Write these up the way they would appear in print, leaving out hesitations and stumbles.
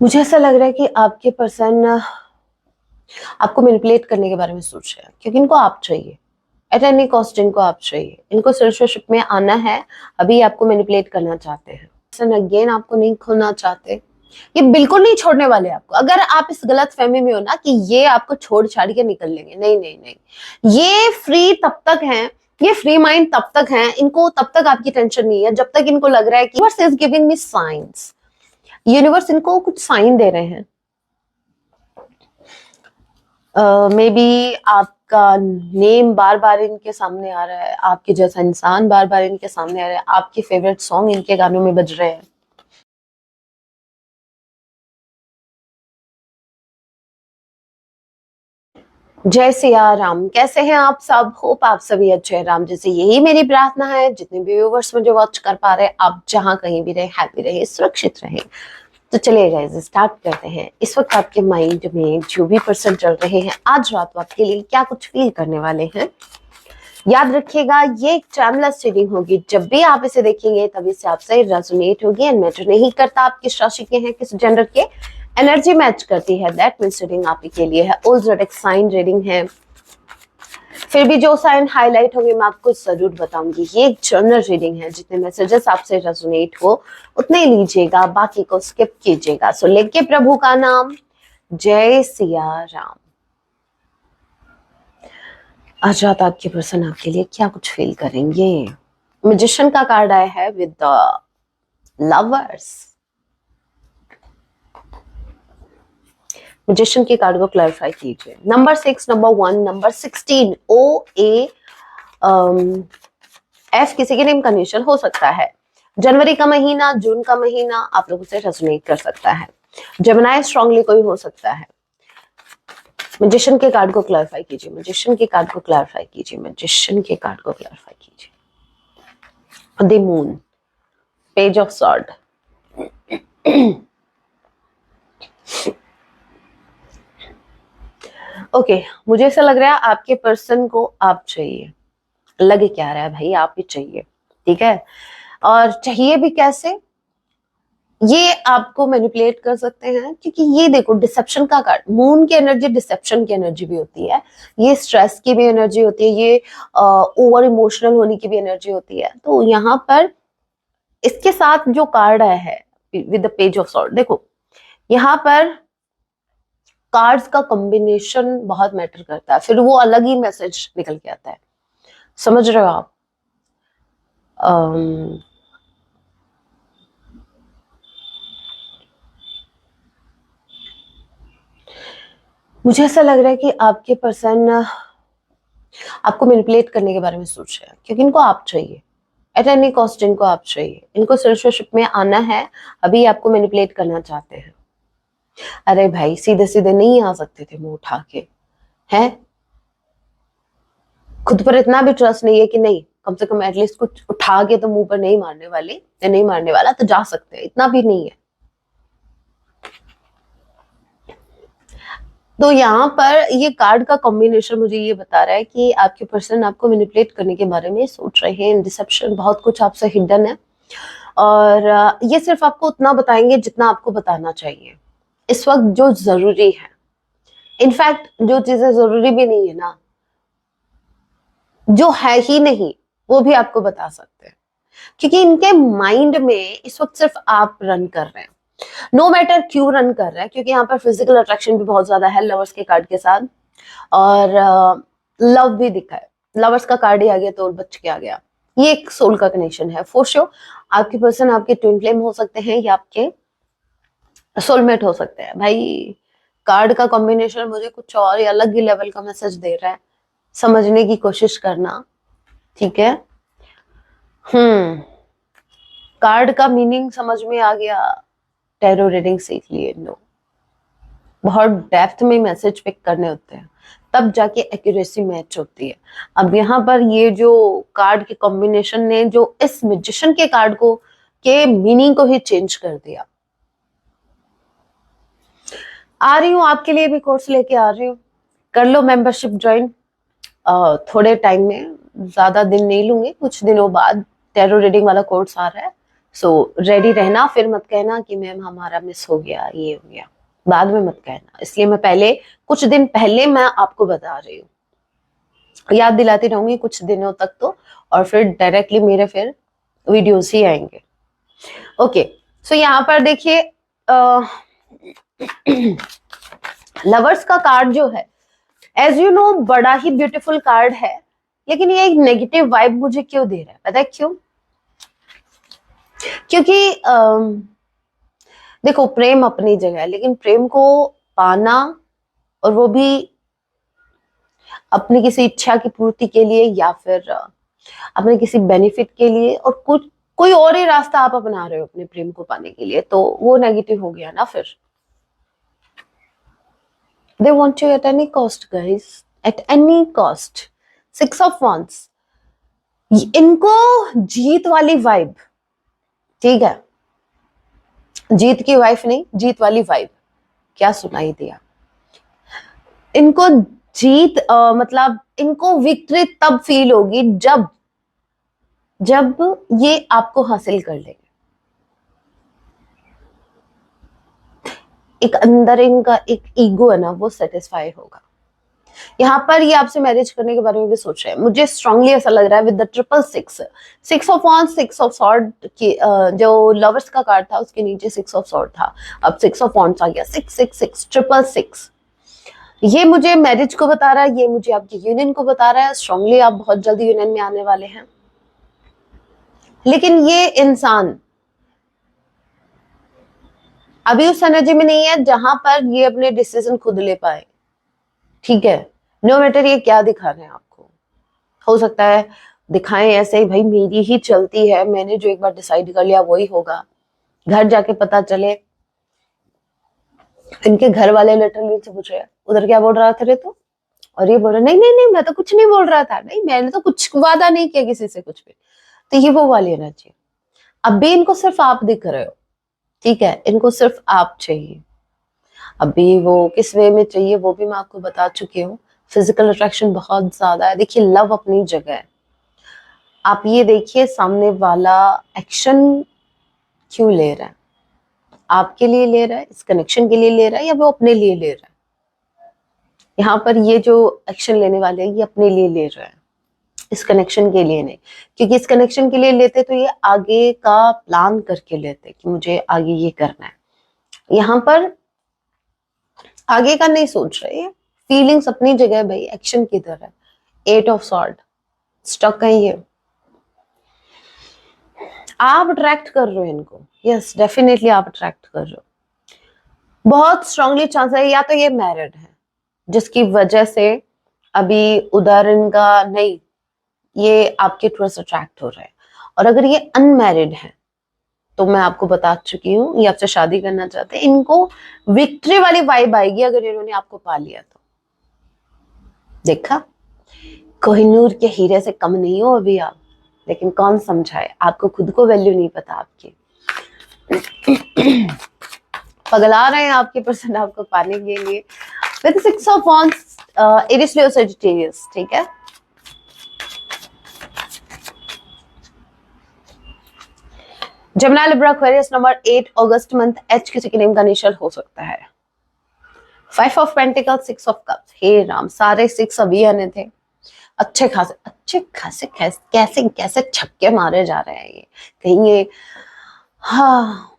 मुझे ऐसा लग रहा है कि आपके पर्सन आपको मैनिपुलेट करने के बारे में सोच रहे हैं, क्योंकि इनको आप चाहिए। एट एनी कॉस्ट इनको आप चाहिए। इनको रिलेशनशिप में आना है, अभी आपको मैनिपुलेट करना चाहते हैं। पर्सन अगेन आपको नहीं खोना चाहते, ये बिल्कुल नहीं छोड़ने वाले आपको। अगर आप इस गलत फहमी में हो ना कि ये आपको छोड़ छाड़ के निकल लेंगे, नहीं नहीं नहीं। ये फ्री तब तक हैं, ये फ्री माइंड तब तक हैं, इनको तब तक आपकी टेंशन नहीं है जब तक इनको लग रहा है कि universe is giving me science. Universe इनको कुछ साइन दे रहे हैं। मे बी आपका नेम बार बार इनके सामने आ रहा है, आपके जैसा इंसान बार बार इनके सामने आ रहा है, आपके फेवरेट सॉन्ग इनके गानों में बज रहे हैं। जय सिया राम। कैसे हैं आप सब? होप आप सभी अच्छे हैं। राम जैसे यही मेरी प्रार्थना है। जितने भी व्यूवर्स मुझे वॉच कर पा रहे हैं, आप जहां कहीं भी रहे, हैप्पी रहे, सुरक्षित रहे। तो चलिए गाइस स्टार्ट करते हैं। इस वक्त आपके माइंड में जो भी पर्सन चल रहे हैं, आज रात को आपके लिए क्या कुछ फील करने वाले हैं, याद रखिएगा ये एक टाइमलेस रीडिंग होगी। जब भी आप इसे देखेंगे तभी से आपसे रेजोनेट होगी। एंड मैटर नहीं करता आप किस राशि के हैं, किस जेंडर के, एनर्जी मैच करती है, दैट मींस रीडिंग आप के लिए है। ऑल ज़ोडिएक साइन रीडिंग है। फिर भी जो साइन हाईलाइट होंगे मैं आपको जरूर बताऊंगी। ये एक जनरल रीडिंग है, जितने मैसेजेस आपसे रेजोनेट हो उतने लीजिएगा, बाकी को स्किप कीजिएगा। सो लेके प्रभु का नाम, जय सिया राम। आज रात आपके पर्सन आपके लिए क्या कुछ फील करेंगे। मैजिशियन का कार्ड आया है विद द लवर्स। मैजिशियन के कार्ड को क्लैरिफाई कीजिए। Number 6, number 1, number 16, OA F किसी के नेम का इनिशियल हो सकता है। जनवरी का महीना, जून का महीना आप लोगों से रेजोनेट कर सकता है। जेमिनी स्ट्रांगली कोई हो सकता है। मैजिशियन के कार्ड को क्लैरिफाई कीजिए। मैजिशियन के कार्ड को क्लैरिफाई कीजिए। मैजिशियन के कार्ड को क्लैरिफाई कीजिए। The moon, page of sword. Okay, मुझे ऐसा लग रहा है आपके पर्सन को आप चाहिए। लगे क्या रहा है भाई, आप ही चाहिए, ठीक है। और चाहिए भी कैसे, ये आपको मैनिपुलेट कर सकते हैं, क्योंकि ये देखो डिसेप्शन का कार्ड। मून की एनर्जी डिसेप्शन की एनर्जी भी होती है, ये स्ट्रेस की भी एनर्जी होती है, ये ओवर इमोशनल होने की भी एनर्जी होती है। तो यहाँ पर इसके साथ जो कार्ड आया है with the page of sword, देखो यहाँ पर कार्ड्स का कॉम्बिनेशन बहुत मैटर करता है, फिर वो अलग ही मैसेज निकल के आता है। समझ रहे हो आप? मुझे ऐसा लग रहा है कि आपके पर्सन आपको मैनिपुलेट करने के बारे में सोच रहे हैं, क्योंकि इनको आप चाहिए। एट एनी कॉस्ट इनको आप चाहिए। इनको रिलेशनशिप में आना है, अभी आपको मैनिपुलेट करना चाहते हैं। अरे भाई सीधे सीधे नहीं आ सकते थे मुंह उठा के, हैं? खुद पर इतना भी ट्रस्ट नहीं है कि नहीं, कम से कम एटलीस्ट कुछ उठा के तो मुंह पर नहीं मारने वाले या नहीं मारने वाला, तो जा सकते हैं, इतना भी नहीं है। तो यहाँ पर ये कार्ड का कॉम्बिनेशन मुझे ये बता रहा है कि आपके पर्सन आपको मैनिपुलेट करने के बारे में सोच रहे हैं। डिसेप्शन, बहुत कुछ आपसे हिडन है, और ये सिर्फ आपको उतना बताएंगे जितना आपको बताना चाहिए इस वक्त, जो जरूरी है। इनफैक्ट जो चीजें जरूरी भी नहीं है ना, जो है ही नहीं, वो भी आपको बता सकते हैं, क्योंकि इनके माइंड में इस वक्त सिर्फ आप रन कर रहे हैं। नो मैटर क्यों रन कर रहे हैं, क्योंकि यहाँ पर फिजिकल अट्रैक्शन भी बहुत ज्यादा है लवर्स के कार्ड के साथ, और लव भी दिखा है। लवर्स का कार्ड ही आ गया तो बच के आ गया। ये एक सोल का कनेक्शन है फॉर श्योर। आपके पर्सन आपके ट्विन फ्लेम हो सकते हैं, या आपके सोलमेट हो सकते हैं। भाई कार्ड का कॉम्बिनेशन मुझे कुछ और ही अलग ही लेवल का मैसेज दे रहा है, समझने की कोशिश करना, ठीक है। कार्ड का मीनिंग समझ में आ गया, टैरो रीडिंग सीख लिए। नो, बहुत डेप्थ में मैसेज पिक करने होते हैं, तब जाके एक्यूरेसी मैच होती है। अब यहाँ पर ये जो कार्ड के कॉम्बिनेशन ने जो इस मैजिशियन के कार्ड को के मीनिंग को ही चेंज कर दिया। आ रही हूँ आपके लिए भी कोर्स लेके आ रही हूँ, कर लो मेंबरशिप ज्वाइन। थोड़े टाइम में, ज्यादा दिन नहीं लूंगी, कुछ दिनों बाद टैरो रीडिंग वाला कोर्स आ रहा है, सो रेडी रहना, फिर मत कहना कि मैम हमारा मिस हो गया, ये हो गया, बाद में मत कहना। इसलिए मैं पहले, कुछ दिन पहले मैं आपको बता रही हूँ, याद दिलाती रहूंगी कुछ दिनों तक तो, और फिर डायरेक्टली मेरे फिर वीडियोस ही आएंगे। ओके, सो यहाँ पर देखिए लवर्स का कार्ड जो है, एज यू नो, बड़ा ही ब्यूटीफुल कार्ड है, लेकिन ये एक नेगेटिव वाइब मुझे क्यों दे रहा है, पता है क्यों? क्योंकि देखो, प्रेम अपनी जगह है, लेकिन प्रेम को पाना, और वो भी अपनी किसी इच्छा की पूर्ति के लिए, या फिर अपने किसी बेनिफिट के लिए, और कुछ कोई और ही रास्ता आप अपना रहे हो अपने प्रेम को पाने के लिए, तो वो नेगेटिव हो गया ना फिर। They want you at any cost, guys. At any cost. 6 of Wands. इनको जीत वाली वाइब, ठीक है, जीत की वाइफ नहीं, जीत वाली वाइब, क्या सुनाई दिया? इनको जीत मतलब इनको विक्ट्री तब फील होगी जब ये आपको हासिल कर लेंगे। एक अंदर इनका एक ईगो है ना, वो सेटिस्फाई होगा। यहाँ पर ये आपसे मैरिज करने के बारे में भी सोच रहे हैं, मुझे स्ट्रांगली ऐसा लग रहा है, with the 666, 6 of wands, 6 of sword की जो लवर्स का कार्ड था उसके नीचे 6 ऑफ सॉर्ड था, अब 6 ऑफ वॉन्ड्स आ गया, 666, 666। ये मुझे मैरिज को बता रहा है, ये मुझे आपकी यूनियन को बता रहा है, स्ट्रांगली आप बहुत जल्दी यूनियन में आने वाले हैं। लेकिन ये इंसान अभी उस एनर्जी में नहीं है जहां पर ये अपने डिसीजन खुद ले पाए, ठीक है। नो मैटर ये क्या दिखा रहे हैं आपको, हो सकता है दिखाएं ऐसे ही, भाई मेरी ही चलती है, मैंने जो एक बार डिसाइड कर लिया वही होगा। घर जाके पता चले इनके घर वाले लिटरली से पूछ रहे हैं, उधर क्या बोल रहा था रे तू, और ये बोल रहा नहीं नहीं नहीं मैं तो कुछ नहीं बोल रहा था, नहीं मैंने तो कुछ वादा नहीं किया किसी से कुछ भी। तो ये वो वाली एनर्जी। अब भी इनको सिर्फ आप दिख रहे हो, ठीक है, इनको सिर्फ आप चाहिए। अभी वो किस वे में चाहिए वो भी मैं आपको बता चुकी हूँ। फिजिकल अट्रैक्शन बहुत ज्यादा है, देखिए लव अपनी जगह है। आप ये देखिए सामने वाला एक्शन क्यों ले रहा है, आपके लिए ले रहा है, इस कनेक्शन के लिए ले रहा है, या वो अपने लिए ले रहा है? यहाँ पर ये जो एक्शन लेने वाले हैं ये अपने लिए ले रहे हैं, इस कनेक्शन के लिए नहीं। क्योंकि इस कनेक्शन के लिए लेते तो ये आगे का प्लान करके लेते कि मुझे आगे ये करना है। यहाँ पर आगे का नहीं सोच रहे, फीलिंग्स अपनी जगह भाई, एक्शन किधर है? 8 ऑफ सॉर्ड, स्टक है ये। आप अट्रैक्ट कर रहे हो इनको, यस डेफिनेटली आप अट्रैक्ट कर रहे हो। बहुत स्ट्रांगली चांस है या तो ये मैरिड है जिसकी वजह से अभी उधर इनका नहीं, ये आपके टूवर्ड्स अट्रैक्ट हो रहा है। और अगर ये अनमैरिड है तो मैं आपको बता चुकी हूँ ये आपसे शादी करना चाहते हैं, इनको विक्ट्री वाली वाइब आएगी अगर इन्होंने आपको पा लिया तो। देखा, कोहिनूर के हीरे से कम नहीं हो अभी आप, लेकिन कौन समझाए, आपको खुद को वैल्यू नहीं पता आपकी। पगला रहे हैं आपके पर्सन आपको पाने के लिए। With 6 of wands, Aries Leo Sagittarius, ठीक है। जमुना लिब्रा एक्वेरियस नंबर 8 अगस्त मंथ, एच किसी के नेम का इनिशियल हो सकता है। 5 ऑफ पेंटिकल्स, 6 ऑफ कप्स, हे राम, सारे 6 अभी आने थे। अच्छे खासे कैसे कैसे छक्के मारे जा रहे हैं ये, कहीं ये हाँ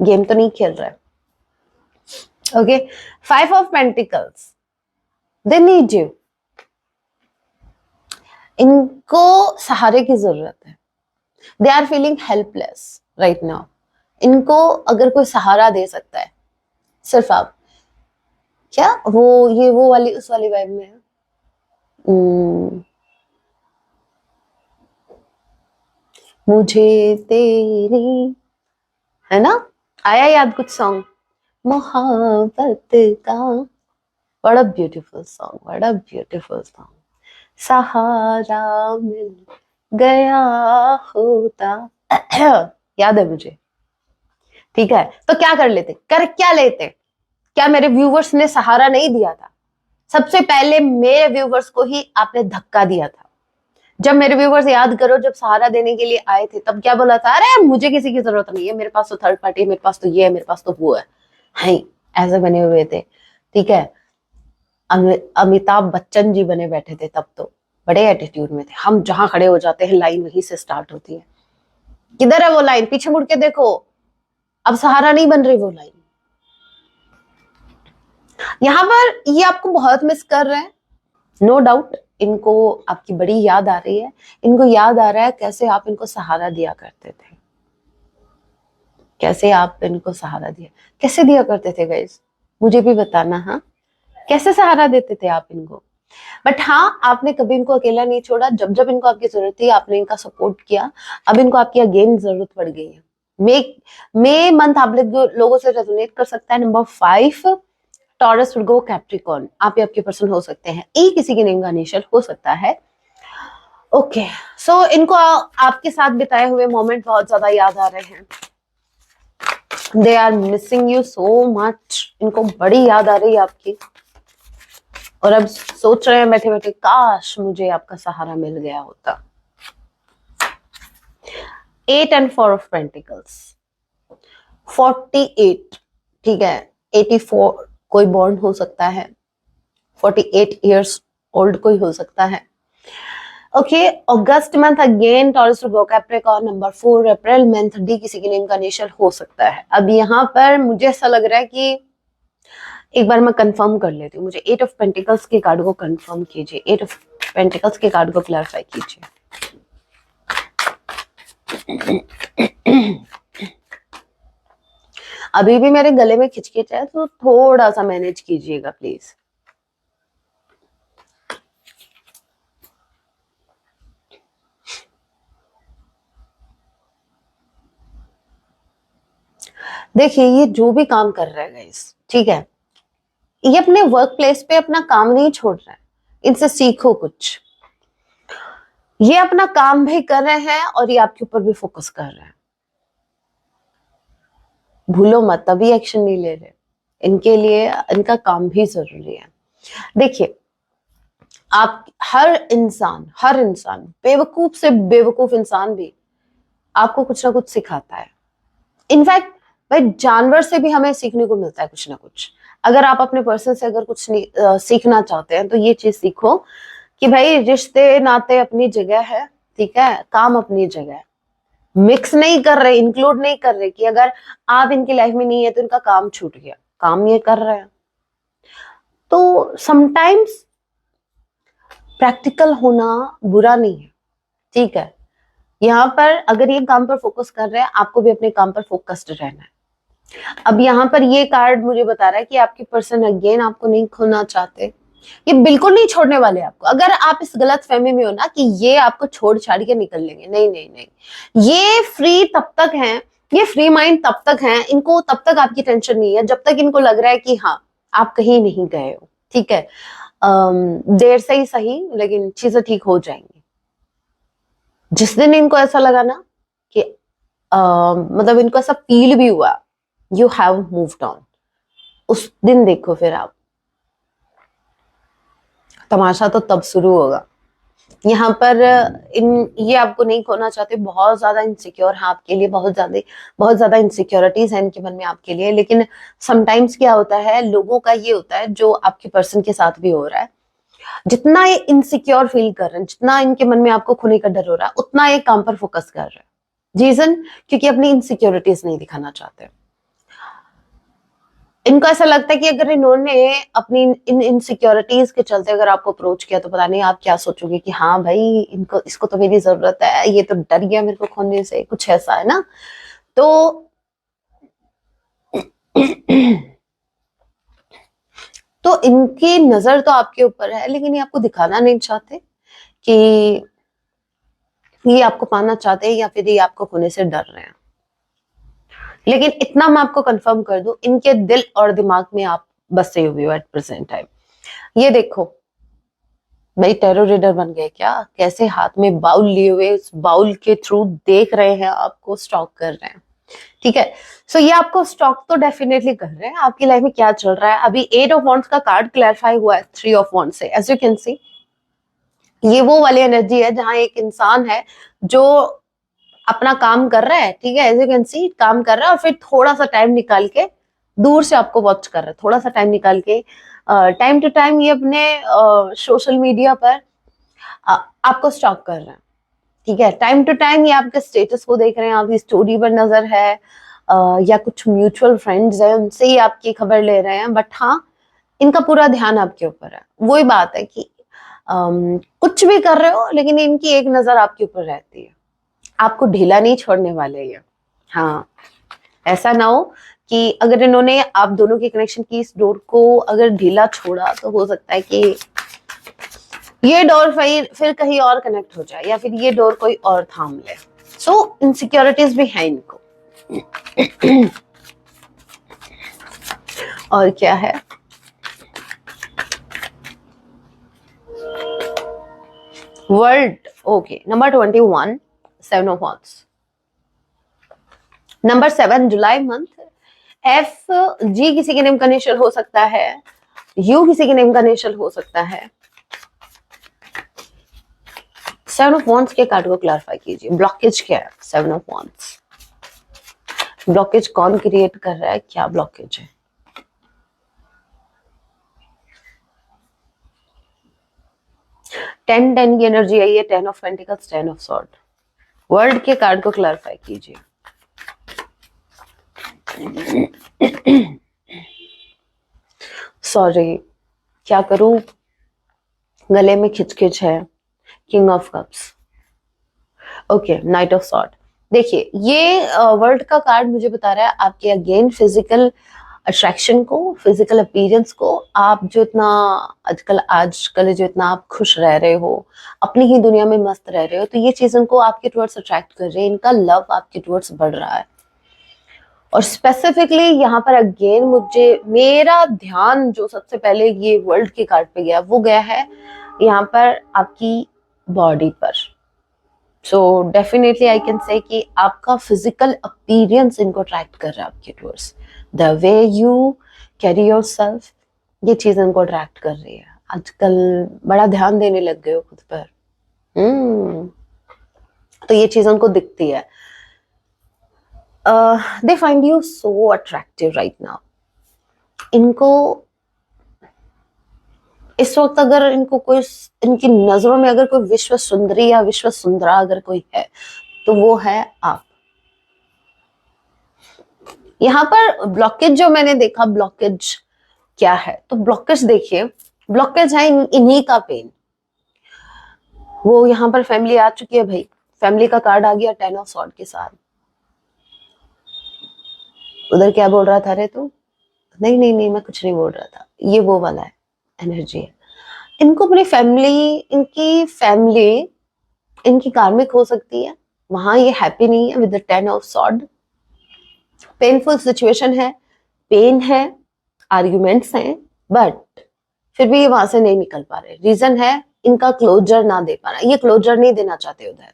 गेम तो नहीं खेल रहा है। Okay, 5 of pentacles, they need you, इनको सहारे की जरूरत है। They are feeling helpless right now. इनको अगर कोई सहारा दे सकता है सिर्फ आप, क्या वो ये वो वाली उस वाली वाइब में है। मुझे तेरी, है ना, आया याद कुछ सॉन्ग, मोहब्बत का, बड़ा ब्यूटीफुल सॉन्ग, बड़ा ब्यूटीफुल सॉन्ग। सहारा मिल गया होता याद है मुझे, ठीक है। तो क्या कर लेते, कर क्या लेते? क्या मेरे व्यूवर्स ने सहारा नहीं दिया था? सबसे पहले मेरे व्यूवर्स को ही आपने धक्का दिया था, जब मेरे व्यूवर्स याद करो, जब सहारा देने के लिए आए थे तब क्या बोला था, अरे मुझे किसी की जरूरत नहीं है, मेरे पास तो थर्ड पार्टी है, मेरे पास तो ये है, मेरे पास तो वो है। हाई, ऐसे बने हुए थे। ठीक है, अमिताभ बच्चन जी बने बैठे थे तब तो, बड़े एटीट्यूड में थे। हम जहां खड़े हो जाते हैं लाइन वहीं से स्टार्ट होती है। किधर है वो लाइन, पीछे मुड़ के देखो, अब सहारा नहीं बन रही वो लाइन। यहाँ पर ये आपको बहुत मिस कर रहे हैं, नो डाउट। इनको आपकी बड़ी याद आ रही है, इनको याद आ रहा है कैसे आप इनको सहारा दिया करते थे, कैसे आप इनको सहारा दिया, कैसे दिया करते थे गाइस, मुझे भी बताना। हाँ, कैसे सहारा देते थे आप इनको। बट हाँ, आपने कभी इनको अकेला नहीं छोड़ा, जब जब इनको आपकी जरूरत थी आपने इनका सपोर्ट किया। अब इनको आपकी अगेन जरूरत पड़ गई है। मे मंथ आप लोगों से रेजोनेट कर सकता है। नंबर 5, टॉरस, वर्गो, कैप्रिकॉर्न, आप ही आपके पर्सन हो सकते हैं। ई किसी के नेम का इनिशियल हो सकता है। ओके, सो इनको आपके साथ बिताए हुए मोमेंट बहुत ज्यादा याद आ रहे हैं। They are missing you so much, इनको बड़ी याद आ रही है आपकी। और अब सोच रहे हैं बैठे बैठे, काश मुझे आपका सहारा मिल गया होता। 8 and 4 of Pentacles, 48, ठीक है, 84 कोई बॉर्न हो सकता है, 48 years ओल्ड कोई हो सकता है। Okay, August month again Taurus, Virgo, Capricorn. Number 4, April month D किसी के नेम का इनिशियल हो सकता है। अब यहाँ पर मुझे ऐसा लग रहा है कि एक बार मैं कंफर्म कर लेती हूँ, मुझे 8 ऑफ पेंटिकल्स के कार्ड को कंफर्म कीजिए, 8 ऑफ पेंटिकल्स के कार्ड को क्लैरिफाई कीजिए। अभी भी मेरे गले में खिचखिच है, तो थोड़ा सा मैनेज कीजिएगा प्लीज। देखिए, ये जो भी काम कर रहे हैं गाइस, ठीक है, ये अपने वर्क प्लेस पे अपना काम नहीं छोड़ रहे हैं, इनसे सीखो कुछ। ये अपना काम भी कर रहे हैं और ये आपके ऊपर भी फोकस कर रहे हैं, भूलो मत, तभी एक्शन नहीं ले रहे। इनके लिए इनका काम भी जरूरी है। देखिए, आप हर इंसान बेवकूफ से बेवकूफ इंसान भी आपको कुछ ना कुछ सिखाता है। इनफैक्ट भाई, जानवर से भी हमें सीखने को मिलता है कुछ ना कुछ। अगर आप अपने पर्सन से अगर कुछ सीखना चाहते हैं तो ये चीज सीखो कि भाई, रिश्ते नाते अपनी जगह है, ठीक है, काम अपनी जगह है। मिक्स नहीं कर रहे, इंक्लूड नहीं कर रहे कि अगर आप इनकी लाइफ में नहीं है तो इनका काम छूट गया, काम ये कर रहे हैं। तो समटाइम्स प्रैक्टिकल होना बुरा नहीं है, ठीक है। यहाँ पर अगर ये काम पर फोकस कर रहे हैं, आपको भी अपने काम पर फोकस्ड रहना है। अब यहाँ पर ये कार्ड मुझे बता रहा है कि आपके पर्सन अगेन आपको नहीं खोना चाहते, ये बिल्कुल नहीं छोड़ने वाले आपको। अगर आप इस गलत फहमी में हो ना कि ये आपको छोड़ छाड़ के निकल लेंगे, नहीं नहीं नहीं, ये फ्री तब तक हैं, ये फ्री माइंड तब तक हैं, इनको तब तक आपकी टेंशन नहीं है जब तक इनको लग रहा है कि हाँ, आप कहीं नहीं गए हो, ठीक है। देर से ही सही, लेकिन चीजें ठीक हो जाएंगी। जिस दिन इनको ऐसा लगा ना कि मतलब इनको ऐसा फील भी हुआ यू हैव मूव्ड ऑन, उस दिन देखो फिर आप, तमाशा तो तब शुरू होगा। यहाँ पर ये आपको नहीं खोना चाहते, बहुत ज्यादा इनसिक्योर है आपके लिए, बहुत ज्यादा इनसिक्योरिटीज है इनके मन में आपके लिए। लेकिन समटाइम्स क्या होता है, लोगों का ये होता है, जो आपके पर्सन के साथ भी हो रहा है, जितना ये इनसिक्योर फील कर रहे हैं, जितना इनके मन में आपको खोने का डर हो रहा है, उतना ये काम पर फोकस कर रहे हैं। रीजन, क्योंकि अपनी इनसिक्योरिटीज नहीं दिखाना चाहते। इनको ऐसा लगता है कि अगर इन्होंने अपनी इन इनसिक्योरिटीज के चलते अगर आपको अप्रोच किया तो पता नहीं आप क्या सोचोगे कि हाँ भाई, इनको इसको तो मेरी जरूरत है, ये तो डर गया मेरे को खोने से, कुछ ऐसा है ना। तो तो इनकी नजर तो आपके ऊपर है, लेकिन ये आपको दिखाना नहीं चाहते कि ये आपको पाना चाहते हैं या फिर ये आपको खोने से डर रहे हैं। लेकिन इतना मैं आपको कंफर्म कर दूं, इनके दिल और दिमाग में आप बसे हुए हो एट प्रेजेंट टाइम। ये देखो भाई, टेरो रीडर बन गए क्या, कैसे हाथ में बाउल लिए हुए, उस बाउल के थ्रू देख रहे हैं आपको, स्टॉक कर रहे हैं, ठीक है। सो ये आपको स्टॉक तो डेफिनेटली कर रहे हैं, आपकी लाइफ में क्या चल रहा है। अभी 8 ऑफ वॉन्ड्स का कार्ड क्लैरिफाई हुआ है 3 ऑफ वॉन्ड्स से, एज यू कैन सी ये वो वाली एनर्जी है जहां एक इंसान है जो अपना काम कर रहा है, ठीक है, एज यू कैन सी काम कर रहा है, और फिर थोड़ा सा टाइम निकाल के दूर से आपको वॉच कर रहा है, थोड़ा सा टाइम निकाल के, टाइम टू टाइम ये अपने सोशल मीडिया पर आपको स्टॉक कर रहा है, ठीक है, टाइम टू टाइम ये आपके स्टेटस को देख रहे हैं, आपकी स्टोरी पर नजर है, या कुछ म्यूचुअल फ्रेंड्स हैं उनसे ही आपकी खबर ले रहे हैं, बट हाँ इनका पूरा ध्यान आपके ऊपर है। वही बात है कि कुछ भी कर रहे हो लेकिन इनकी एक नजर आपके ऊपर रहती है, आपको ढीला नहीं छोड़ने वाले ये। हाँ, ऐसा ना हो कि अगर इन्होंने आप दोनों की कनेक्शन की इस डोर को अगर ढीला छोड़ा तो हो सकता है कि ये डोर फिर कहीं और कनेक्ट हो जाए, या फिर ये डोर कोई और थाम ले। सो इनसिक्योरिटीज भी है इनको। और क्या है, world. Okay, number 21, 7 of wands. Number 7, July month. F, G किसी के नेम का इनिशियल हो सकता है, यू किसी के नेम का इनिशियल हो सकता है। 7 ऑफ वांड्स के कार्ड को क्लैरिफाई कीजिए, ब्लॉकेज क्या है 7 ऑफ वांड्स? ब्लॉकेज कौन क्रिएट कर रहा है, क्या ब्लॉकेज है? टेन की एनर्जी आई है, 10 of pentacles, 10 of sword. World के कार्ड को क्लैरिफाई कीजिए। सॉरी, क्या करूं, गले में खिचखिच है। King of cups. Okay, night of sword. देखिए, ये वर्ल्ड का कार्ड मुझे बता रहा है आपके अगेन फिजिकल अट्रैक्शन को, फिजिकल अपीयरेंस को, आप जो इतना आजकल जो इतना आप खुश रह रहे हो, अपनी ही दुनिया में मस्त रह रहे हो, तो ये चीज इनको आपके टुवर्ड्स अट्रैक्ट कर रही है, इनका लव आपके टुवर्ड्स बढ़ रहा है। और स्पेसिफिकली यहाँ पर अगेन मुझे मेरा ध्यान जो सबसे पहले ये वर्ल्ड के कार्ड पे गया, वो गया है यहाँ पर आपकी बॉडी पर। So definitely I can say कि आपका फिजिकल अपीयरेंस इनको अट्रैक्ट कर रहा है आपके towards, the way you carry your self, ये चीज इनको अट्रैक्ट कर रही है। आजकल बड़ा ध्यान देने लग गए हो खुद पर। तो ये चीज उनको दिखती है। They find you so attractive right now. इनको इस वक्त अगर इनको कोई, इनकी नजरों में अगर कोई विश्व सुंदरी या विश्व सुंदरा अगर कोई है तो वो है आप। यहाँ पर ब्लॉकेज जो मैंने देखा, ब्लॉकेज क्या है, तो ब्लॉकेज देखिए, ब्लॉकेज है इन्हीं का पेन। वो यहाँ पर फैमिली आ चुकी है भाई, फैमिली का कार्ड आ गया 10 ऑफ सॉर्ड के साथ। उधर क्या बोल रहा था रे तू? नहीं नहीं नहीं, मैं कुछ नहीं बोल रहा था, ये वो वाला है एनर्जी है। इनको अपनी फैमिली, इनकी कार्मिक हो सकती है, वहां ये हैप्पी नहीं है with the 10 of sword. Painful situation है, पेन है, आर्ग्यूमेंट्स हैं, बट फिर भी ये वहां से नहीं निकल पा रहे। रीजन है इनका क्लोजर ना दे पाना, ये क्लोजर नहीं देना चाहते उधर।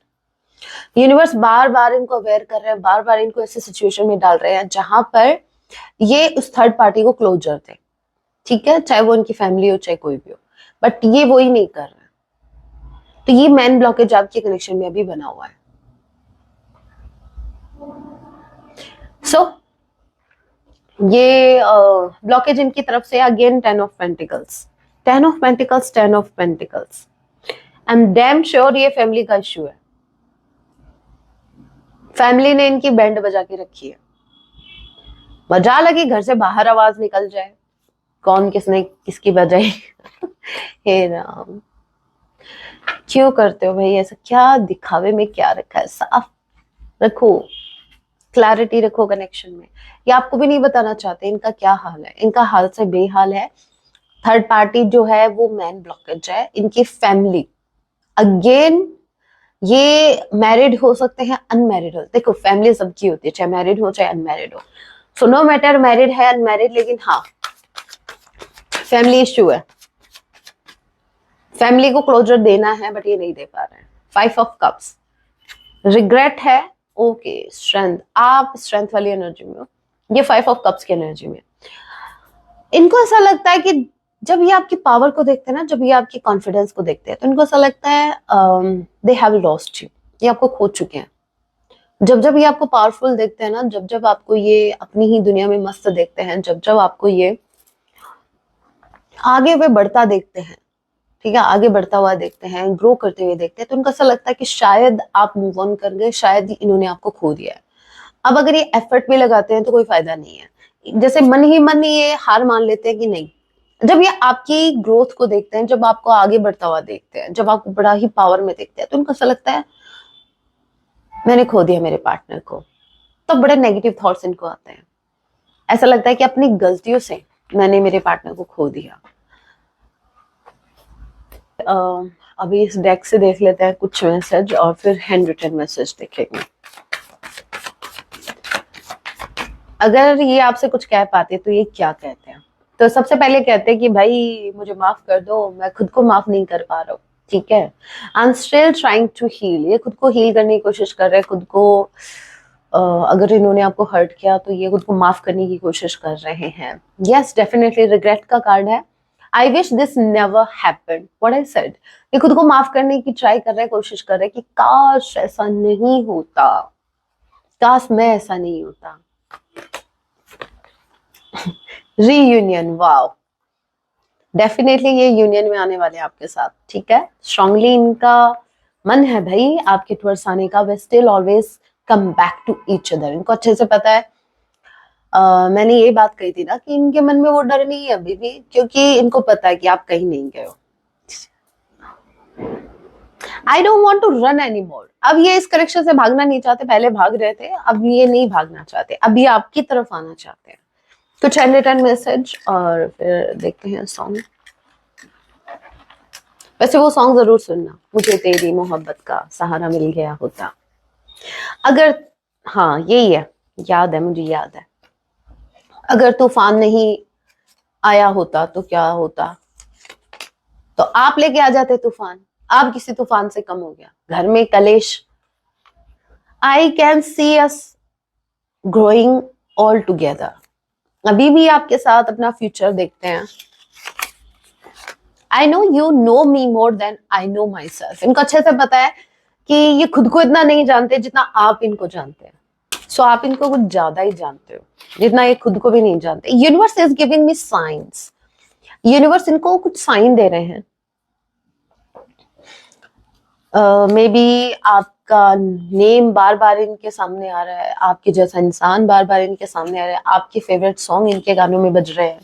यूनिवर्स बार बार इनको अवेयर कर रहे हैं, बार बार इनको ऐसे सिचुएशन में डाल रहे हैं जहां पर ये उस थर्ड पार्टी को क्लोजर दे, ठीक है, चाहे वो इनकी फैमिली हो चाहे कोई भी हो, बट ये वो ही नहीं कर रहे। तो ये मेन ब्लॉकेज आपके कनेक्शन में अभी बना हुआ है। सो ये ब्लॉकेज इनकी तरफ से again 10 of pentacles, 10 of pentacles, 10 of pentacles. I am damn sure ये फैमिली का इश्यू है। फैमिली ने इनकी बैंड बजा के रखी है, मजा लगी घर से बाहर आवाज निकल जाए, कौन किसने किसकी बजाई। हे राम, क्यों करते हो भाई ऐसा? क्या दिखावे में क्या रखा है? साफ रखो, क्लैरिटी रखो कनेक्शन में। ये आपको भी नहीं बताना चाहते इनका क्या हाल है, इनका हाल से बेहाल है। थर्ड पार्टी जो है वो मैन ब्लॉकेज है, इनकी फैमिली अगेन, ये मैरिड हो सकते हैं, अनमैरिड हो। देखो फैमिली सबकी होती है, चाहे मैरिड हो चाहे अनमैरिड हो। सो नो मैटर मैरिड है अनमैरिड, लेकिन हाँ फैमिली इश्यू है, फैमिली को क्लोजर देना है बट ये नहीं दे पा रहे हैं। 5 ऑफ कप्स, रिग्रेट है, ओके, स्ट्रेंथ, आप स्ट्रेंथ वाली एनर्जी में हो, ये 5 ऑफ कप्स की एनर्जी में। इनको ऐसा लगता है कि जब ये आपकी पावर को देखते हैं ना, जब ये आपकी कॉन्फिडेंस को देखते हैं, तो इनको ऐसा लगता है दे हैव लॉस्ट यू, ये आपको खो चुके हैं। जब जब ये आपको पावरफुल देखते हैं ना, जब जब आपको ये अपनी ही दुनिया में मस्त देखते हैं, जब जब आपको ये आगे वे बढ़ता देखते हैं, ठीक है, आगे बढ़ता हुआ देखते हैं, ग्रो करते हुए देखते हैं, तो उनको ऐसा लगता है कि शायद आप मूव ऑन कर गए, शायद इन्होंने आपको खो दिया है। अब अगर ये एफर्ट भी लगाते हैं तो कोई फायदा नहीं है। जैसे मन ही मन ये हार मान लेते हैं कि नहीं। जब ये आपकी ग्रोथ को देखते हैं, जब आपको आगे बढ़ता हुआ देखते हैं, जब आपको बड़ा ही पावर में देखते हैं, तो उनको ऐसा लगता है मैंने खो दिया मेरे पार्टनर को। तो बड़े नेगेटिव थॉट्स इनको आते हैं। ऐसा लगता है कि अपनी गलतियों से मैंने मेरे पार्टनर को खो दिया। अभी इस डेक से देख लेते हैं कुछ मैसेज और फिर हैंड रिटन मैसेज देखेंगे। अगर ये आपसे कुछ कह पाते तो ये क्या कहते हैं? तो सबसे पहले कहते हैं कि भाई मुझे माफ कर दो, मैं खुद को माफ नहीं कर पा रहा हूँ, ठीक है। I am still trying to heal, ये खुद को हील करने की कोशिश कर रहे हैं, खुद को अगर इन्होंने आपको हर्ट किया तो ये खुद को माफ करने की कोशिश कर रहे हैं। यस, डेफिनेटली रिग्रेट का कार्ड है। I wish this never happened, what I said. ये खुद को माफ करने की ट्राई कर रहे हैं, कोशिश कर रहे हैं कि काश ऐसा नहीं होता, काश मैं ऐसा नहीं होता। रीयूनियन, वाओ, डेफिनेटली ये यूनियन में आने वाले आपके साथ, ठीक है। स्ट्रांगली इनका मन है भाई आपके टुवर्ड्स आने का। We still always come back to each other. इनको अच्छे से पता है, मैंने ये बात कही थी ना कि इनके मन में वो डर नहीं है अभी भी, क्योंकि इनको पता है कि आप कहीं नहीं गए हो। I don't want to run any more. अब ये इस करेक्शन से भागना नहीं चाहते, पहले भाग रहे थे, अब ये नहीं भागना चाहते, अब ये आपकी तरफ आना चाहते हैं। कुछ रिटर्न मैसेज और फिर देखते हैं सॉन्ग। वैसे वो सॉन्ग जरूर सुनना, मुझे तेरी मोहब्बत का सहारा मिल गया होता। अगर, हाँ यही है, याद है, मुझे याद है। अगर तूफान नहीं आया होता तो क्या होता? तो आप लेके आ जाते तूफान, आप किसी तूफान से कम हो गया। घर में कलेश। I can see us growing all together. अभी भी आपके साथ अपना फ्यूचर देखते हैं। I know you know me more than I know myself. इनको अच्छे से पता है कि ये खुद को इतना नहीं जानते जितना आप इनको जानते हैं। सो आप इनको कुछ ज्यादा ही जानते हो, जितना ये खुद को भी नहीं जानते। Universe is giving me science. Universe इनको कुछ साइन दे रहे हैं। मे बी आपका नेम बार बार इनके सामने आ रहा है, आपके जैसा इंसान बार बार इनके सामने आ रहा है, आपके फेवरेट सॉन्ग इनके गानों में बज रहे हैं।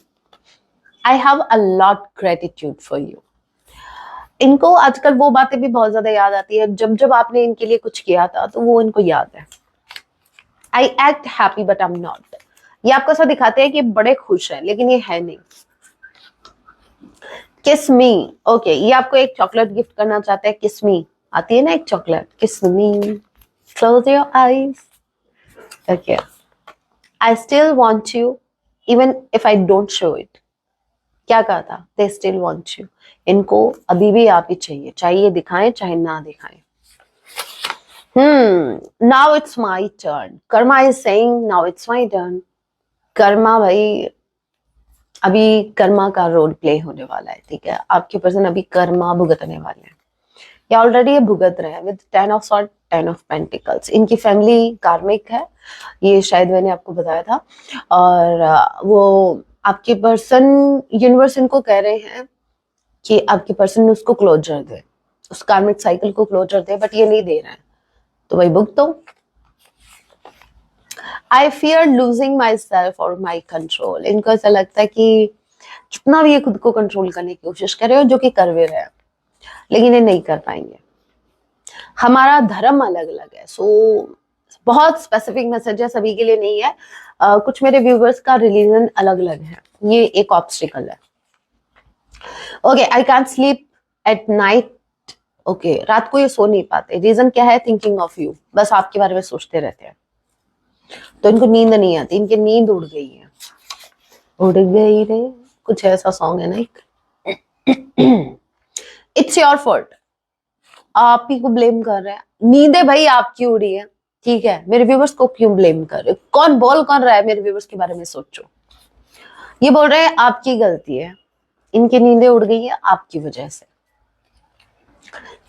I have a lot gratitude for you. इनको आजकल वो बातें भी बहुत ज्यादा याद आती है, जब जब आपने इनके लिए कुछ किया था तो वो इनको याद है। I act happy but I am not. ये आपको ऐसा दिखाते हैं कि बड़े खुश हैं, लेकिन ये है नहीं। किस मी, ओके, ये आपको एक चॉकलेट गिफ्ट करना चाहते हैं। किस मी आती है ना एक chocolate, kiss me, close your eyes, okay. I still want you even if I don't show it. क्या कहा था? They still want you. इनको अभी भी आप ही चाहिए, चाहे ये दिखाएं चाहे ना दिखाएं। Now it's my turn. Karma is saying now it's my turn. Karma भाई, अभी कर्मा का रोल प्ले होने वाला है, ठीक है। आपके पर्सन अभी कर्मा भुगतने वाले हैं, या ऑलरेडी ये भुगत रहे हैं with 10 of sword, 10 of pentacles. इनकी फैमिली कार्मिक है, ये शायद मैंने आपको बताया था। और वो आपके पर्सन, यूनिवर्स इनको कह रहे हैं कि आपके पर्सन ने उसको क्लोजर दे, उस कार्मिक साइकिल को क्लोजर दे, बट ये नहीं दे रहे हैं, तो भाई भुगतो। I fear losing myself और माई कंट्रोल। इनको ऐसा लगता है कि कितना भी ये खुद को कंट्रोल करने की कोशिश कर रहे हो, जो कि कर भी रहे हैं, लेकिन ये नहीं कर पाएंगे। हमारा धर्म अलग अलग है। सो बहुत स्पेसिफिक मैसेज है, सभी के लिए नहीं है। कुछ मेरे व्यूवर्स का रिलीजन अलग अलग है, ये एक ऑब्स्टिकल है। Okay, I can't sleep at night. Okay, रात को ये सो नहीं पाते। रीजन क्या है? थिंकिंग ऑफ यू, बस आपके बारे में सोचते रहते हैं, तो इनको नींद नहीं आती। इनकी नींद उड़ गई है, उड़ गई रे, कुछ ऐसा सॉन्ग है ना एक। It's your fault. आप ही को ब्लेम कर रहे हैं। नींदें भाई आपकी उड़ी है, ठीक है। मेरे व्यूवर्स को क्यों ब्लेम कर रहे हो? कौन रहा है मेरे व्यूवर्स के बारे में? सोचो। ये बोल रहे हैं आपकी गलती है, इनकी नींदें उड़ गई है आपकी वजह से।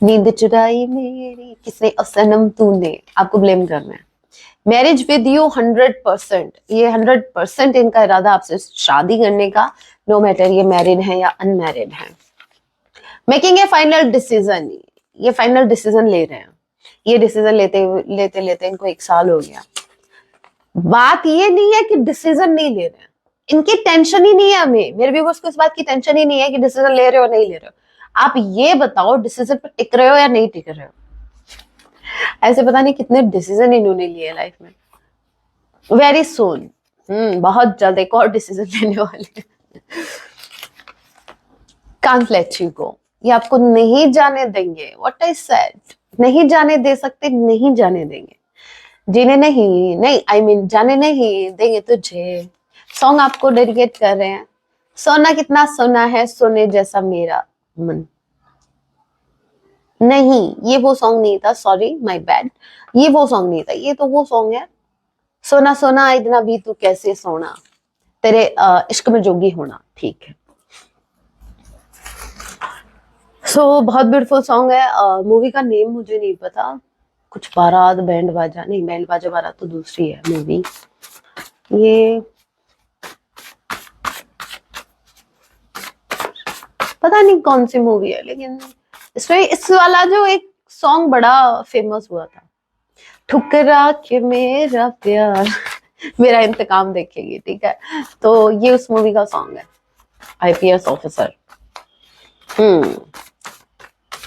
नींद चुराई मेरी किसने, ओ सनम तूने, आपको ब्लेम करना है। मैरिज विद यू 100%, ये 100% इनका इरादा आपसे शादी करने का, नो मैटर ये मैरिड है या अनमैरिड है। मेकिंग ए फाइनल डिसीजन, ये फाइनल डिसीजन ले रहे हैं। ये डिसीजन लेते लेते लेते इनको 1 साल हो गया। बात ये नहीं है कि डिसीजन नहीं ले रहे हैं, इनकी टेंशन ही नहीं है हमें, मेरे व्यूअर्स को इस बात की टेंशन ही नहीं है कि डिसीजन ले रहे हो नहीं ले रहे हो। आप ये बताओ डिसीजन पर टिक रहे हो या नहीं टिक रहे हो। ऐसे पता नहीं कितने डिसीजन इन्होंने लिए लाइफ में। वेरी सून, बहुत जल्द एक और डिसीजन लेने वाले। कांट लेट यू गो, ये आपको नहीं जाने देंगे। व्हाट आई सेड, नहीं जाने दे सकते, नहीं जाने देंगे। जीने नहीं, नहीं आई मीन जाने नहीं देंगे तुझे। सॉन्ग आपको डेडिकेट कर रहे हैं। सोना कितना सोना है सोने जैसा मेरा मन। नहीं, ये वो सॉन्ग नहीं था, सॉरी माय बैड, ये वो सॉन्ग नहीं था। ये तो वो सॉन्ग है, सोना सोना इतना भी तू कैसे सोना, तेरे इश्क में जोगी होना, ठीक है। बहुत ब्यूटीफुल सॉन्ग है। मूवी का नेम मुझे नहीं पता, कुछ बारात बैंड बाजा, नहीं बैंड बाजा बारात तो दूसरी है मूवी। ये पता नहीं कौन सी मूवी है, लेकिन इसमें इस वाला जो एक सॉन्ग बड़ा फेमस हुआ था, ठुकरा के मेरा प्यार मेरा इंतकाम देखेगी, ठीक है। तो ये उस मूवी का सॉन्ग है, आईपीएस ऑफिसर।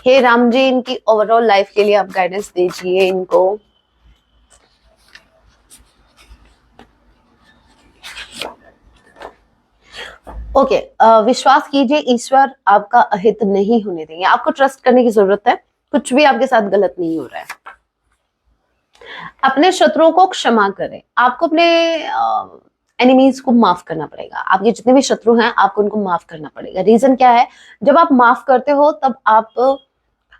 हे राम जी, इनकी ओवरऑल लाइफ के लिए आप गाइडेंस दीजिए इनको। ओके, विश्वास कीजिए ईश्वर आपका अहित नहीं होने देंगे। आपको ट्रस्ट करने की जरूरत है, कुछ भी आपके साथ गलत नहीं हो रहा है। अपने शत्रुओं को क्षमा करें, आपको अपने एनिमीज को माफ करना पड़ेगा। आपके जितने भी शत्रु हैं आपको उनको माफ करना पड़ेगा। रीजन क्या है, जब आप माफ करते हो तब आप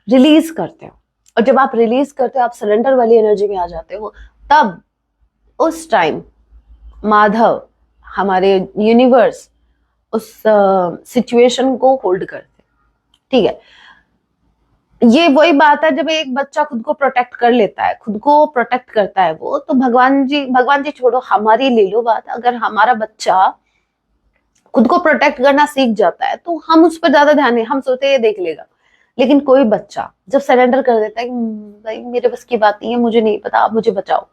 रिलीज करते हो, और जब आप रिलीज करते हो आप सरेंडर वाली एनर्जी में आ जाते हो। तब उस टाइम माधव, हमारे यूनिवर्स, उस सिचुएशन को होल्ड करते, ठीक है। ये वही बात है, जब एक बच्चा खुद को प्रोटेक्ट कर लेता है, खुद को प्रोटेक्ट करता है वो, तो भगवान जी छोड़ो, हमारी ले लो बात। अगर हमारा बच्चा खुद को प्रोटेक्ट करना सीख जाता है तो हम उस पर ज्यादा ध्यान नहीं, हम सोचते ये देख लेगा। लेकिन कोई बच्चा जब सरेंडर कर देता है कि भाई मेरे बस की बात नहीं है, मुझे नहीं पता, आप मुझे बचाओ,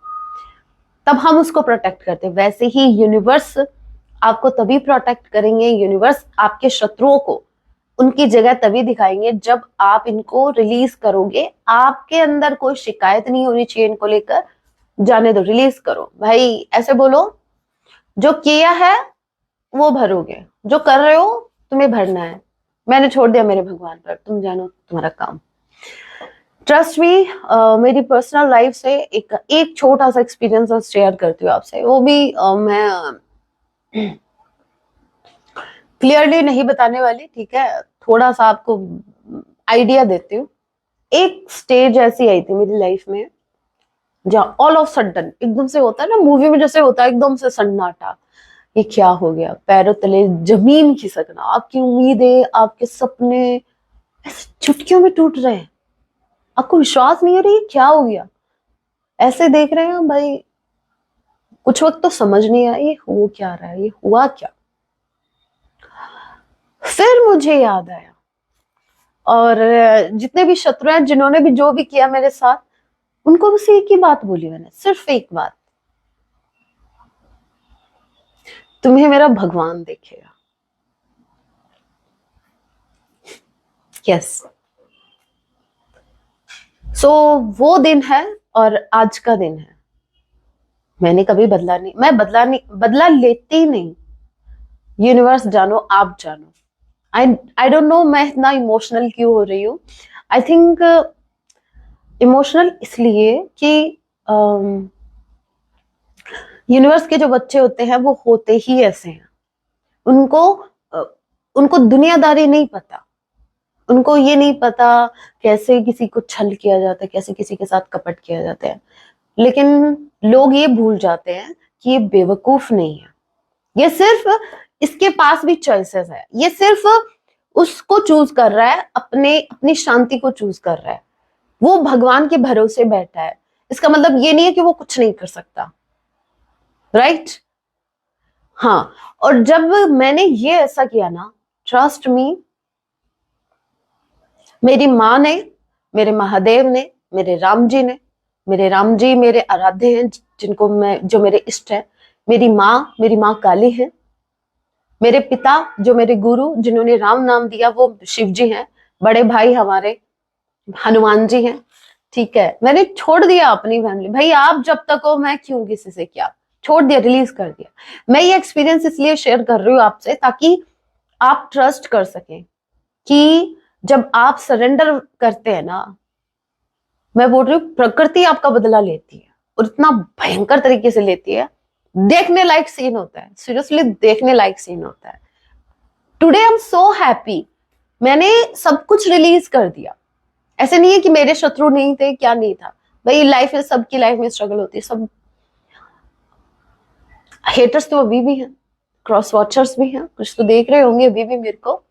तब हम उसको प्रोटेक्ट करते हैं। वैसे ही यूनिवर्स आपको तभी प्रोटेक्ट करेंगे, यूनिवर्स आपके शत्रुओं को उनकी जगह तभी दिखाएंगे जब आप इनको रिलीज करोगे। आपके अंदर कोई शिकायत नहीं होनी चाहिए इनको लेकर, जाने दो, रिलीज करो भाई। ऐसे बोलो, जो किया है वो भरोगे, जो कर रहे हो तुम्हें भरना है, मैंने छोड़ दिया मेरे भगवान पर, तुम जानो तुम्हारा काम। ट्रस्ट मी, मेरी पर्सनल लाइफ से एक छोटा सा एक्सपीरियंस शेयर करती हूँ आपसे। वो भी मैं क्लियरली नहीं बताने वाली, ठीक है, थोड़ा सा आपको आइडिया देती हूँ। एक स्टेज ऐसी आई थी मेरी लाइफ में जहाँ ऑल ऑफ सडन एकदम से होता है ना मूवी में जैसे होता है, एकदम से सन्नाटा। ये क्या हो गया, पैरों तले जमीन खिसकना, आपकी उम्मीदें, आपके सपने ऐसे चुटकियों में टूट रहे हैं। आपको विश्वास नहीं हो रही क्या हो गया, ऐसे देख रहे हैं भाई। कुछ वक्त तो समझ नहीं आया ये हो क्या रहा है, ये हुआ क्या। फिर मुझे याद आया, और जितने भी शत्रु हैं, जिन्होंने भी जो भी किया मेरे साथ, उनको बस एक ही बात बोली मैंने, सिर्फ एक बात, तुम्हें मेरा भगवान देखेगा। यस, वो दिन है और आज का दिन है। मैंने कभी बदला नहीं, मैं बदला लेती ही नहीं। यूनिवर्स जानो, आप जानो। आई डोंट नो मैं इतना इमोशनल क्यों हो रही हूँ। आई थिंक इमोशनल इसलिए कि यूनिवर्स के जो बच्चे होते हैं वो होते ही ऐसे हैं। उनको दुनियादारी नहीं पता, उनको ये नहीं पता कैसे किसी को छल किया जाता है, कैसे किसी के साथ कपट किया जाता है। लेकिन लोग ये भूल जाते हैं कि ये बेवकूफ नहीं है, ये सिर्फ इसके पास भी चॉइसेस है, ये सिर्फ उसको चूज कर रहा है, अपनी शांति को चूज कर रहा है, वो भगवान के भरोसे बैठा है। इसका मतलब ये नहीं है कि वो कुछ नहीं कर सकता, राइट? हाँ, और जब मैंने ये ऐसा किया ना, ट्रस्ट मी, मेरी माँ ने, मेरे महादेव ने, मेरे राम जी मेरे आराध्य हैं, जिनको जो मेरे इष्ट है। मेरी माँ काली है। मेरे पिता जो मेरे गुरु, जिन्होंने राम नाम दिया, वो शिव जी हैं। बड़े भाई हमारे हनुमान जी हैं। ठीक है, मैंने छोड़ दिया अपनी फैमिली। भाई आप जब तक हो, मैं क्यों किसी से क्या, छोड़ दिया, रिलीज कर दिया। मैं ये एक्सपीरियंस इसलिए शेयर कर रही हूँ आपसे, ताकि आप ट्रस्ट कर सकें कि जब आप सरेंडर करते हैं ना, मैं बोल रही हूँ, प्रकृति आपका बदला लेती है, और इतना भयंकर तरीके से लेती है। देखने लायक सीन होता है, सीरियसली देखने लायक सीन होता है। Today I am so happy, मैंने सब कुछ रिलीज कर दिया। ऐसे नहीं है कि मेरे शत्रु नहीं थे, क्या नहीं था भाई, लाइफ में सबकी लाइफ में स्ट्रगल होती है, सब हेटर्स तो अभी भी हैं, क्रॉस वॉचर्स भी हैं, कुछ तो देख रहे होंगे अभी भी मेरे को,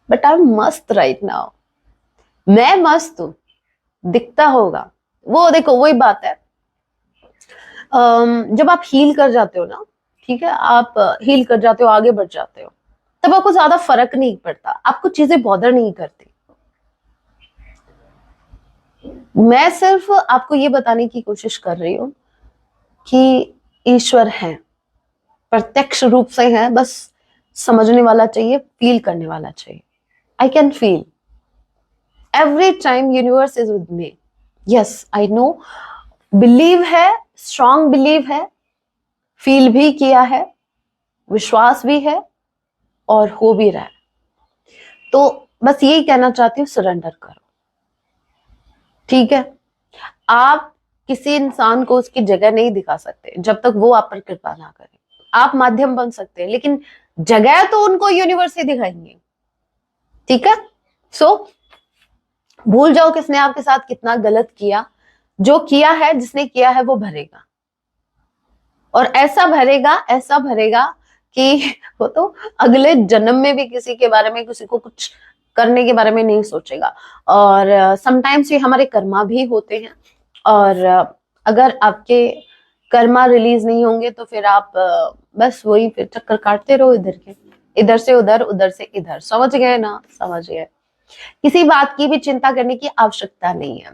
बट आई एम मस्त राइट नाउ। मैं मस्त हूं, दिखता होगा वो, देखो वही बात है। जब आप हील कर जाते हो ना, ठीक है, आप हील कर जाते हो, आगे बढ़ जाते हो, तब आपको ज्यादा फर्क नहीं पड़ता, आपको चीजें बॉदर नहीं करती। मैं सिर्फ आपको ये बताने की कोशिश कर रही हूं कि ईश्वर है, प्रत्यक्ष रूप से है, बस समझने वाला चाहिए, फील करने वाला चाहिए। I can feel every time universe is with me. Yes I know, believe है, स्ट्रॉन्ग बिलीव है, फील भी किया है, विश्वास भी है, और हो भी रहा है। तो बस यही कहना चाहती हूँ, सरेंडर करो, ठीक है? आप किसी इंसान को उसकी जगह नहीं दिखा सकते जब तक वो आप पर कृपा ना करे। आप माध्यम बन सकते हैं, लेकिन जगह तो उनको यूनिवर्स ही दिखाएंगे, ठीक है? सो भूल जाओ किसने आपके साथ कितना गलत किया। जो किया है, जिसने किया है, वो भरेगा, और ऐसा भरेगा कि वो तो अगले जन्म में भी किसी के बारे में, किसी को कुछ करने के बारे में नहीं सोचेगा। और समटाइम्स ये हमारे कर्मा भी होते हैं, और अगर आपके कर्मा रिलीज नहीं होंगे तो फिर आप बस वही फिर चक्कर काटते रहो, इधर से उधर, उधर से इधर। समझ गए ना? समझ गए। किसी बात की भी चिंता करने की आवश्यकता नहीं है।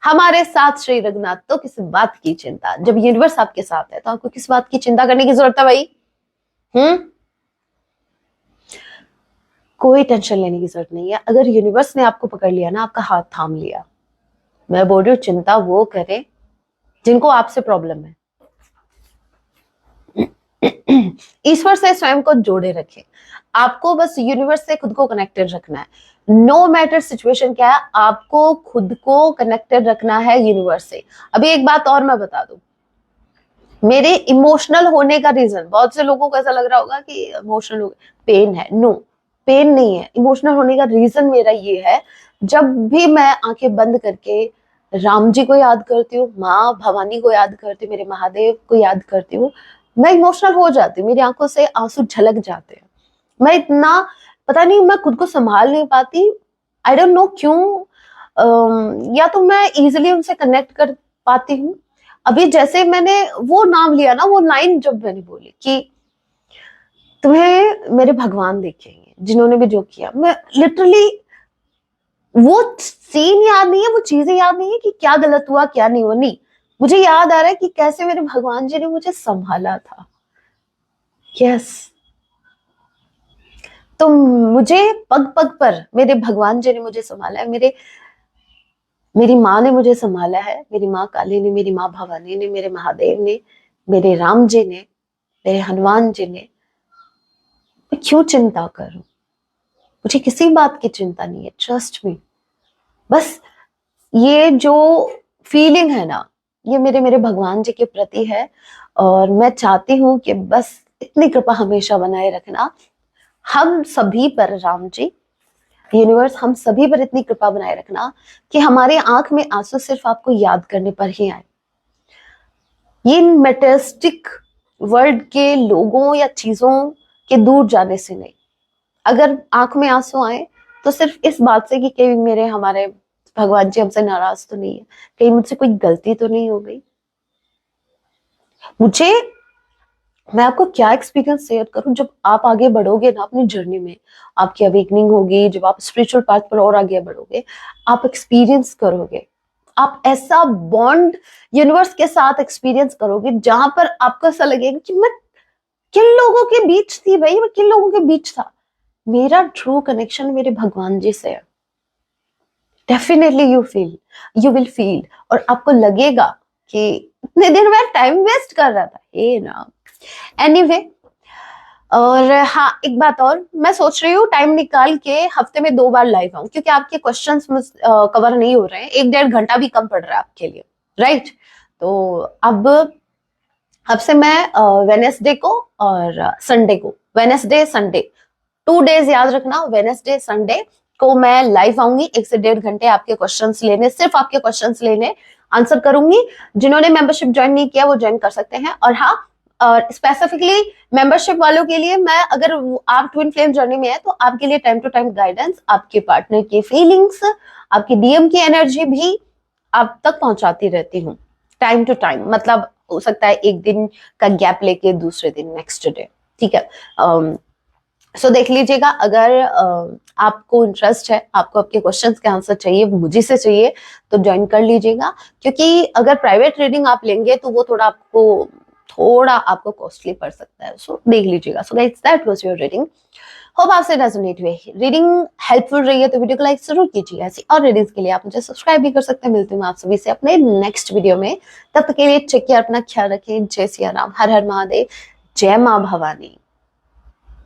हमारे साथ श्री रघुनाथ, तो किसी बात की चिंता, जब यूनिवर्स आपके साथ है तो आपको किस बात की चिंता करने की जरूरत है भाई? कोई टेंशन लेने की जरूरत नहीं है। अगर यूनिवर्स ने आपको पकड़ लिया ना, आपका हाथ थाम लिया, मैं बोल रही हूँ, चिंता वो करे जिनको आपसे प्रॉब्लम है। ईश्वर से स्वयं को जोड़े रखें। आपको बस यूनिवर्स से खुद को कनेक्टेड रखना है। नो मैटर सिचुएशन क्या है, आपको खुद को कनेक्टेड रखना है यूनिवर्स से। अभी एक बात और मैं बता दूं, मेरे इमोशनल होने का रीजन, बहुत से लोगों को ऐसा लग रहा होगा कि इमोशनल हो पेन है। नो, पेन नहीं है। इमोशनल होने का रीजन मेरा ये है, जब भी मैं आंखें बंद करके राम जी को याद करती हूँ, माँ भवानी को याद करती हूँ, मेरे महादेव को याद करती हूँ, मैं इमोशनल हो जाती हूँ, मेरी आंखों से आंसू झलक जाते हैं। मैं इतना, पता नहीं, मैं खुद को संभाल नहीं पाती। आई डोंट नो क्यों। या तो मैं इजिली उनसे कनेक्ट कर पाती हूँ। अभी जैसे मैंने वो नाम लिया ना, वो लाइन जब मैंने बोली कि तुम्हें मेरे भगवान देखेंगे, जिन्होंने भी जो किया, मैं लिटरली, वो सीन याद नहीं है, वो चीजें याद नहीं है कि क्या गलत हुआ क्या नहीं हुआ, नहीं, मुझे याद आ रहा है कि कैसे मेरे भगवान जी ने मुझे संभाला था। यस, तो मुझे पग पग पर मेरे भगवान जी ने मुझे संभाला है। मेरी माँ ने मुझे संभाला है, मेरी माँ काली ने, मेरी माँ भवानी ने, मेरे महादेव ने, मेरे राम जी ने, मेरे हनुमान जी ने। मैं क्यों चिंता करूं? मुझे किसी बात की चिंता नहीं है, ट्रस्ट मी। बस ये जो फीलिंग है ना, ये मेरे भगवान जी के प्रति है, और मैं चाहती हूँ कि बस इतनी कृपा हमेशा बनाए रखना हम सभी पर। राम जी, यूनिवर्स, हम सभी पर इतनी कृपा बनाए रखना कि हमारे आंख में आंसू सिर्फ आपको याद करने पर ही आए। ये मेटेरियलिस्टिक वर्ल्ड के लोगों या चीजों कि दूर जाने से नहीं, अगर आंख में आंसू आए तो सिर्फ इस बात से कि कहीं मेरे हमारे भगवान जी हमसे नाराज तो नहीं है, कहीं मुझसे कोई गलती तो नहीं हो गई। मुझे, मैं आपको क्या एक्सपीरियंस शेयर करूं, जब आप आगे बढ़ोगे ना अपनी जर्नी में, आपकी अवेकनिंग होगी, जब आप स्पिरिचुअल पाथ पर और आगे बढ़ोगे, आप एक्सपीरियंस करोगे, आप ऐसा बॉन्ड यूनिवर्स के साथ एक्सपीरियंस करोगे जहां पर आपको ऐसा लगेगा कि मैं किन लोगों के बीच थी भाई, मैं किन लोगों के बीच था। मेरा ट्रू कनेक्शन मेरे भगवान जी से है। डेफिनेटली यू विल फील, और आपको लगेगा कि इतने दिन मैं टाइम वेस्ट कर रहा था, हे ना। एनीवे, और हाँ एक बात और, मैं सोच रही हूँ टाइम निकाल के हफ्ते में 2 बार लाइव आऊं, क्योंकि आपके क्वेश्चंस कवर नहीं हो रहे हैं, 1-1.5 घंटा भी कम पड़ रहा है आपके लिए, राइट। तो अब से मैं वेनेसडे को और संडे को, वेनेसडे संडे 2 डेज याद रखना, वेनेसडे संडे को मैं लाइव आऊंगी, 1 से 1.5 घंटे आपके क्वेश्चंस लेने, सिर्फ आपके क्वेश्चंस लेने, आंसर करूंगी। जिन्होंने मेंबरशिप ज्वाइन नहीं किया वो ज्वाइन कर सकते हैं। और हाँ, स्पेसिफिकली मेंबरशिप वालों के लिए मैं, अगर आप ट्विन फ्लेम जर्नी में है तो आपके लिए टाइम टू टाइम गाइडेंस, आपके पार्टनर की फीलिंग्स, आपकी डीएम की एनर्जी भी आप तक पहुंचाती रहती हूँ टाइम टू टाइम। मतलब हो सकता है एक दिन का गैप लेके दूसरे दिन नेक्स्ट डे, ठीक है। सो देख लीजिएगा, अगर आपको इंटरेस्ट है, आपको आपके क्वेश्चंस के आंसर चाहिए, वो मुझे से चाहिए, तो ज्वाइन कर लीजिएगा। क्योंकि अगर प्राइवेट रीडिंग आप लेंगे तो वो थोड़ा आपको कॉस्टली पड़ सकता है। सो देख लीजिएगा। So guys, that was your reading. Hope आपसे रेजोनेट हुए, रीडिंग हेल्पफुल रही है तो वीडियो को लाइक जरूर कीजिए। ऐसी और रीडिंग्स के लिए आप मुझे सब्सक्राइब भी कर सकते हैं। मिलती हूँ आप सभी से अपने नेक्स्ट वीडियो में, तब तक के लिए टेक केयर, अपना ख्याल रखें। जय सिया राम, हर हर महादेव, जय माँ भवानी।